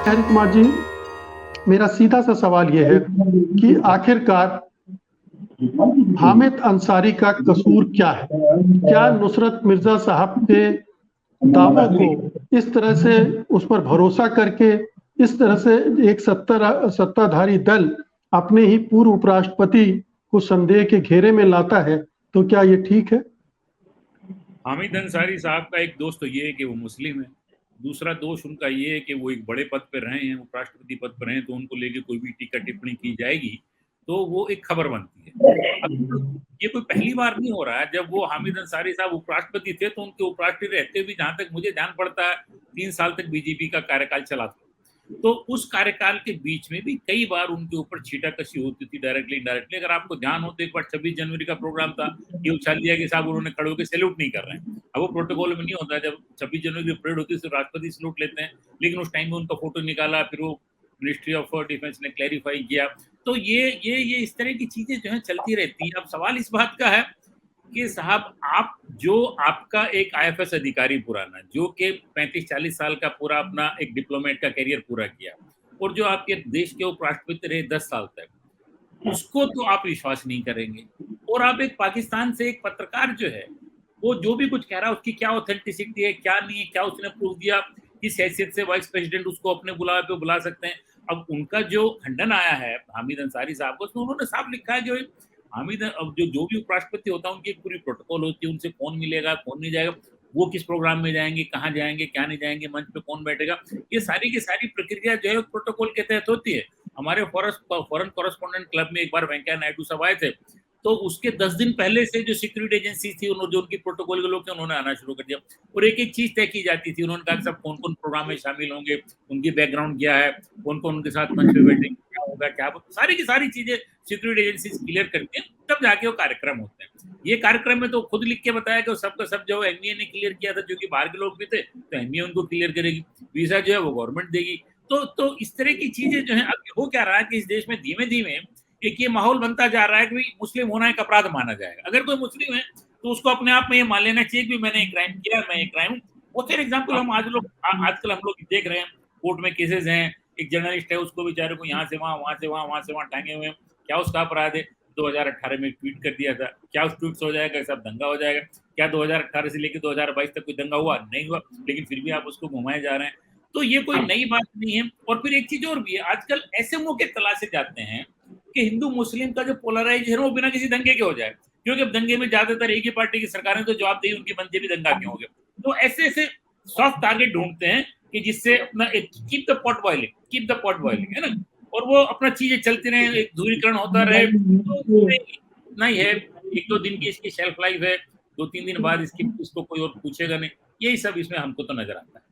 हरि कुमार जी, मेरा सीधा सा सवाल ये है कि आखिरकार हामिद अंसारी का कसूर क्या है? क्या नुसरत मिर्जा साहब के दावों को इस तरह से उस पर भरोसा करके इस तरह से एक सत्ताधारी दल अपने ही पूर्व उपराष्ट्रपति को संदेह के घेरे में लाता है, तो क्या ये ठीक है? हामिद अंसारी साहब का एक दोष तो ये है कि वो मुस्लिम है। दूसरा दोष उनका ये है कि वो एक बड़े पद पर रहे हैं, उपराष्ट्रपति पद पर रहे हैं, तो उनको लेके कोई भी टीका टिप्पणी की जाएगी तो वो एक खबर बनती है। अब ये कोई पहली बार नहीं हो रहा है। जब वो हामिद अंसारी साहब उपराष्ट्रपति थे तो उनके उपराष्ट्रपति रहते भी, जहां तक मुझे ध्यान पड़ता है, 3 साल तक बीजेपी का कार्यकाल चला था। तो उस कार्यकाल के बीच में भी कई बार उनके ऊपर छीटाकशी होती थी, डायरेक्टली इनडायरेक्टली। अगर आपको ध्यान हो तो एक बार 26 जनवरी का प्रोग्राम था, ये उछाल दिया कि साहब उन्होंने खड़े होकर सैल्यूट नहीं कर रहे हैं। अब वो प्रोटोकॉल में नहीं होता है, जब 26 जनवरी की परेड होती है तो राष्ट्रपति सैल्यूट लेते हैं, लेकिन उस टाइम में उनका फोटो निकाला, फिर वो मिनिस्ट्री ऑफ डिफेंस ने क्लैरिफाई किया। तो ये इस तरह की चीजें जो है चलती रहती हैं। अब सवाल इस बात का है कि साहब आप जो आपका एक आईएफएस अधिकारी पुराना, जो कि 35-40 साल का पूरा अपना एक डिप्लोमेट का करियर पूरा किया, और जो आपके देश के उपराष्ट्रपति रहे 10 साल तक, उसको तो आप विश्वास नहीं करेंगे। और आप एक पाकिस्तान से एक पत्रकार जो है, वो जो भी कुछ कह रहा है उसकी क्या ऑथेंटिसिटी है, क्या नहीं है, क्या उसने प्रूफ दिया, किस हैसियत से वाइस प्रेसिडेंट उसको अपने बुलावे पे बुला सकते हैं। अब उनका जो खंडन आया है हामिद अंसारी साहब को, उसमें उन्होंने साफ लिखा है जो हामिद, अब जो भी उपराष्ट्रपति होता है उनकी एक पूरी प्रोटोकॉल होती है, उनसे कौन मिलेगा कौन नहीं जाएगा, वो किस प्रोग्राम में जाएंगे, कहाँ जाएंगे, क्या नहीं जाएंगे, मंच पे कौन बैठेगा, ये सारी की सारी प्रक्रिया जो है प्रोटोकॉल के तहत होती है। हमारे फॉरेन कॉरेस्पॉन्डेंट क्लब में एक बार वेंकैया नायडू साहब आए थे, तो उसके 10 दिन पहले से जो सिक्योरिटी एजेंसी थी, उन्होंने जो उनकी प्रोटोकॉल के लोग थे, उन्होंने आना शुरू कर दिया और एक एक चीज तय की जाती थी। उन्होंने कहा सब कौन कौन प्रोग्राम में शामिल होंगे, उनकी बैकग्राउंड क्या है, कौन कौन उनके साथ मंच पे बैठेंगे, क्या होगा, क्या सारी की सारी चीजें सिक्योरिटी एजेंसी क्लियर करती हैं, तब जाके वो कार्यक्रम होते हैं। ये कार्यक्रम में तो खुद लिख के बताया कि सबका सब जो एमईए ने क्लियर किया था, जो कि बाहर के लोग भी थे, तो एमईए उनको क्लियर करेगी, वीजा जो है वो गवर्नमेंट देगी। तो इस तरह की चीजें जो है, अब हो क्या रहा है कि इस देश में धीमे धीमे एक ये माहौल बनता जा रहा है कि मुस्लिम होना एक अपराध माना जाएगा। अगर कोई मुस्लिम है तो उसको अपने आप में ये मान लेना चाहिए कि मैंने एक क्राइम किया, मैं एक क्राइम हूँ। वो फॉर एग्जाम्पल हम आजकल हम लोग देख रहे हैं, कोर्ट में केसेस हैं, एक जर्नलिस्ट है, उसको बेचारे को यहाँ से वहां टांगे हुए हैं। क्या उसका अपराध है? 2018 में ट्वीट कर दिया था, क्या उस ट्वीट से हो जाएगा सब दंगा हो जाएगा? क्या 2018 से लेकर 2022 तक कोई दंगा हुआ? नहीं हुआ, लेकिन फिर भी आप उसको घुमाए जा रहे हैं। तो ये कोई नई बात नहीं है। और फिर एक चीज और भी है, आजकल ऐसे मौके तलाशे जाते हैं कि हिंदू मुस्लिम का जो पोलराइजेशन है वो बिना किसी दंगे के हो जाए, क्योंकि अब दंगे में ज्यादातर एक ही पार्टी की सरकारें तो जवाबदेही उनकी बनती है, भी दंगा क्यों हो गया। तो ऐसे ऐसे सॉफ्ट टारगेट ढूंढते हैं कि जिससे अपना कीप द पॉट बॉइलिंग, है ना, और वो अपना चीजें चलती रहे, एक ध्रुवीकरण होता रहे। तो इतना ही है, 1-2 दिन की इसकी शेल्फ लाइफ है, 2-3 दिन बाद इसको कोई और पूछेगा नहीं। यही सब इसमें हमको तो नजर आता है।